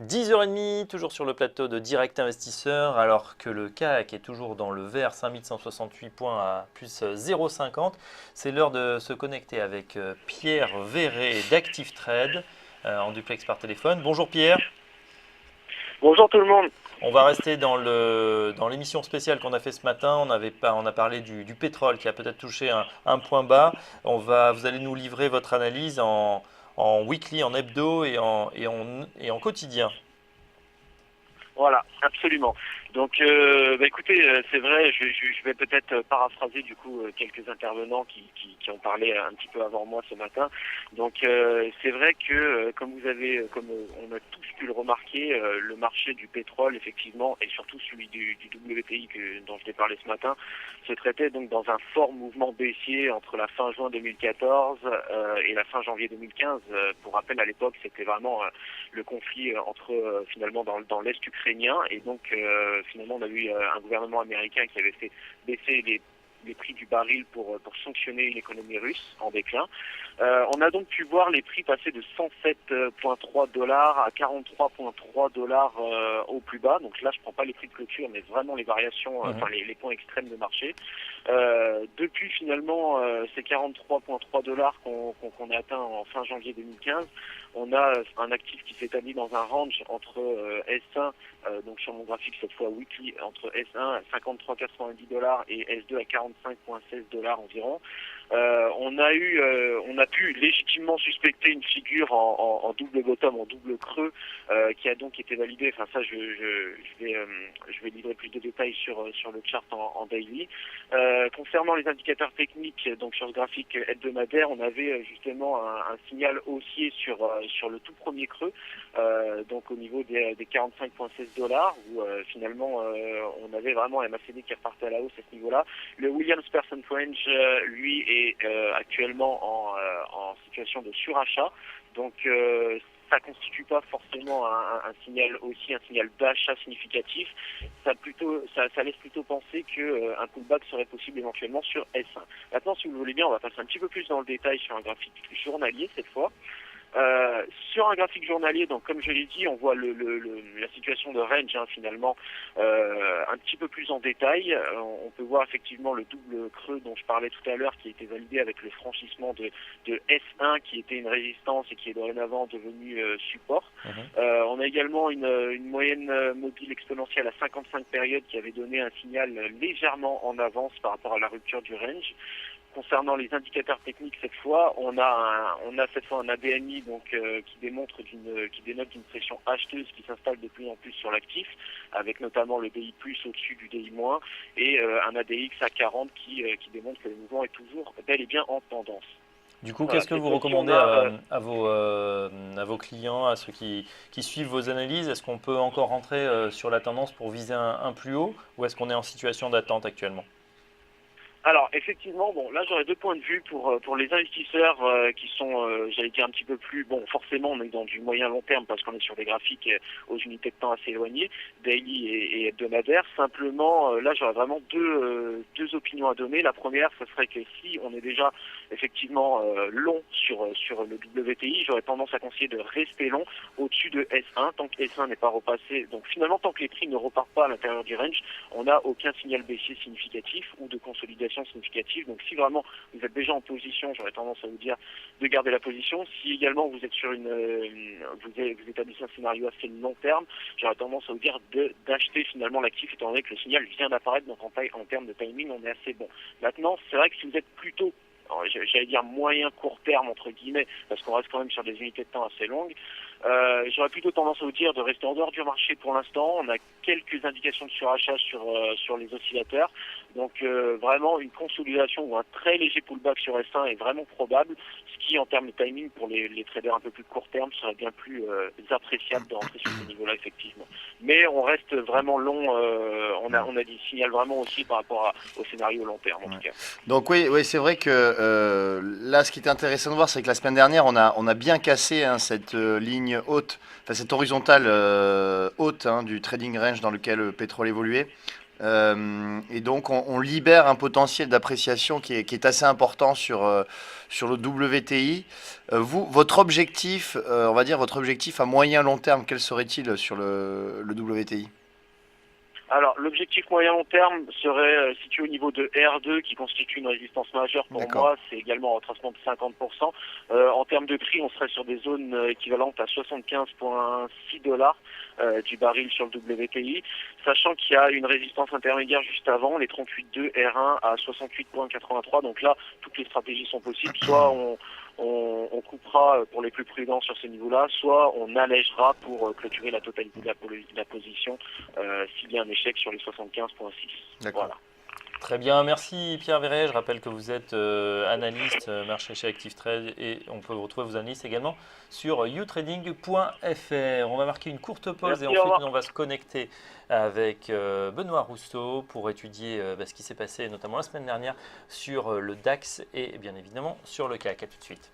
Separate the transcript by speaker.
Speaker 1: 10h30, toujours sur le plateau de Direct Investisseur, alors que le CAC est toujours dans le vert, 5168 points à plus 0,50. C'est l'heure de se connecter avec Pierre Verret d'Active Trade en duplex par téléphone. Bonjour Pierre.
Speaker 2: Bonjour tout le monde.
Speaker 1: On va rester dans l'émission spéciale qu'on a fait ce matin. On a parlé du pétrole qui a peut-être touché un point bas. Vous allez nous livrer votre analyse en weekly, en hebdo et en quotidien.
Speaker 2: Voilà, absolument. Donc, écoutez, c'est vrai, je vais peut-être paraphraser du coup quelques intervenants qui ont parlé un petit peu avant moi ce matin. Donc, c'est vrai que comme on a tous pu le remarquer, le marché du pétrole, effectivement, et surtout celui du WTI dont je t'ai parlé ce matin, se traitait donc dans un fort mouvement baissier entre la fin juin 2014 et la fin janvier 2015. Pour rappel, à l'époque, c'était vraiment le conflit entre finalement dans l'est ukrainien et donc finalement on a eu un gouvernement américain qui avait fait baisser les prix du baril pour sanctionner l'économie russe en déclin. On a donc pu voir les prix passer de 107,3 dollars à 43,3 dollars au plus bas. Donc là, je prends pas les prix de clôture, mais vraiment les variations, enfin les points extrêmes de marché. Depuis finalement ces 43,3 dollars qu'on a atteint en fin janvier 2015, on a un actif qui s'établit dans un range entre S1, donc sur mon graphique cette fois weekly, entre S1 à 53,90 dollars et S2 à 45,16 dollars environ. On a pu légitimement suspecter une figure en double bottom, en double creux, qui a donc été validée. Enfin ça, je vais livrer plus de détails sur le chart en daily. Concernant les indicateurs techniques, donc sur ce graphique hebdomadaire, on avait justement un signal haussier sur le tout premier creux, donc au niveau des 45,16 dollars, où finalement on avait vraiment un MACD qui repartait à la hausse à ce niveau-là. Le Williams Percent Range, lui, est actuellement en situation de surachat, donc ça constitue pas forcément un signal aussi, un signal d'achat significatif. Ça laisse plutôt penser que un pullback serait possible éventuellement sur S1. Maintenant, si vous voulez bien, on va passer un petit peu plus dans le détail sur un graphique journalier cette fois. Sur un graphique journalier, donc comme je l'ai dit, on voit la situation de range finalement un petit peu plus en détail. On peut voir effectivement le double creux dont je parlais tout à l'heure qui a été validé avec le franchissement de S1 qui était une résistance et qui est dorénavant devenu support. On a également une moyenne mobile exponentielle à 55 périodes qui avait donné un signal légèrement en avance par rapport à la rupture du range. Concernant les indicateurs techniques, cette fois, on a cette fois un ADMI donc qui dénote d'une pression acheteuse qui s'installe de plus en plus sur l'actif, avec notamment le DI+ au-dessus du DI- et un ADX à 40 qui démontre que le mouvement est toujours bel et bien en tendance.
Speaker 1: Du coup,
Speaker 2: Voilà,
Speaker 1: qu'est-ce que
Speaker 2: cette
Speaker 1: vous
Speaker 2: fois-ci, on
Speaker 1: recommandez
Speaker 2: a
Speaker 1: à vos clients, à ceux qui suivent vos analyses? Est-ce qu'on peut encore rentrer sur la tendance pour viser un plus haut ou est-ce qu'on est en situation d'attente actuellement?
Speaker 2: Alors effectivement, bon là j'aurais deux points de vue pour les investisseurs qui sont, j'allais dire un petit peu plus, bon forcément on est dans du moyen long terme parce qu'on est sur des graphiques aux unités de temps assez éloignées, daily et hebdomadaire. Simplement là j'aurais vraiment deux opinions à donner. La première, ce serait que si on est déjà effectivement long sur le WTI, j'aurais tendance à conseiller de rester long au-dessus de S1 tant que S1 n'est pas repassé. Donc finalement tant que les prix ne repartent pas à l'intérieur du range, on n'a aucun signal baissier significatif ou de consolidation significative. Donc si vraiment vous êtes déjà en position, j'aurais tendance à vous dire de garder la position. Si également vous êtes sur vous établissez un scénario assez long terme, j'aurais tendance à vous dire d'acheter finalement l'actif étant donné que le signal vient d'apparaître, donc en termes de timing on est assez bon. Maintenant c'est vrai que si vous êtes plutôt j'allais dire moyen court terme entre guillemets, parce qu'on reste quand même sur des unités de temps assez longues, j'aurais plutôt tendance à vous dire de rester en dehors du marché pour l'instant. On a quelques indications de surachat sur les oscillateurs, donc vraiment une consolidation ou un très léger pullback sur S1 est vraiment probable, ce qui en termes de timing pour les traders un peu plus court terme serait bien plus appréciable de rentrer sur ce niveau-là effectivement. Mais on reste vraiment long, on a des signaux vraiment aussi par rapport au scénario long terme en tout cas.
Speaker 3: Donc oui, c'est vrai que là, ce qui est intéressant de voir, c'est que la semaine dernière, on a bien cassé cette ligne haute, enfin cette horizontale haute du trading range dans lequel le pétrole évoluait. Et donc, on libère un potentiel d'appréciation qui est assez important sur le WTI. Votre objectif, on va dire votre objectif à moyen long terme, quel serait-il sur le WTI?
Speaker 2: Alors, l'objectif moyen-long terme serait situé au niveau de R2, qui constitue une résistance majeure pour
Speaker 3: D'accord.
Speaker 2: moi. C'est également un retracement de 50%. En termes de prix, on serait sur des zones équivalentes à 75,6 dollars du baril sur le WTI, sachant qu'il y a une résistance intermédiaire juste avant, les 38,2 R1 à 68,83. Donc là, toutes les stratégies sont possibles. Soit on coupera pour les plus prudents sur ce niveau-là, soit on allègera pour clôturer la totalité de la position s'il y a un échec sur les 75,6.
Speaker 3: D'accord.
Speaker 2: Voilà.
Speaker 1: Très bien, merci Pierre Verret. Je rappelle que vous êtes analyste marché chez Active Trade et on peut vous retrouver vos analystes également sur youtrading.fr. On va marquer une courte pause
Speaker 2: Merci,
Speaker 1: et
Speaker 2: au
Speaker 1: ensuite
Speaker 2: revoir.
Speaker 1: on va se connecter avec Benoît Rousseau pour étudier ce qui s'est passé notamment la semaine dernière sur le DAX et bien évidemment sur le CAC. À tout de suite.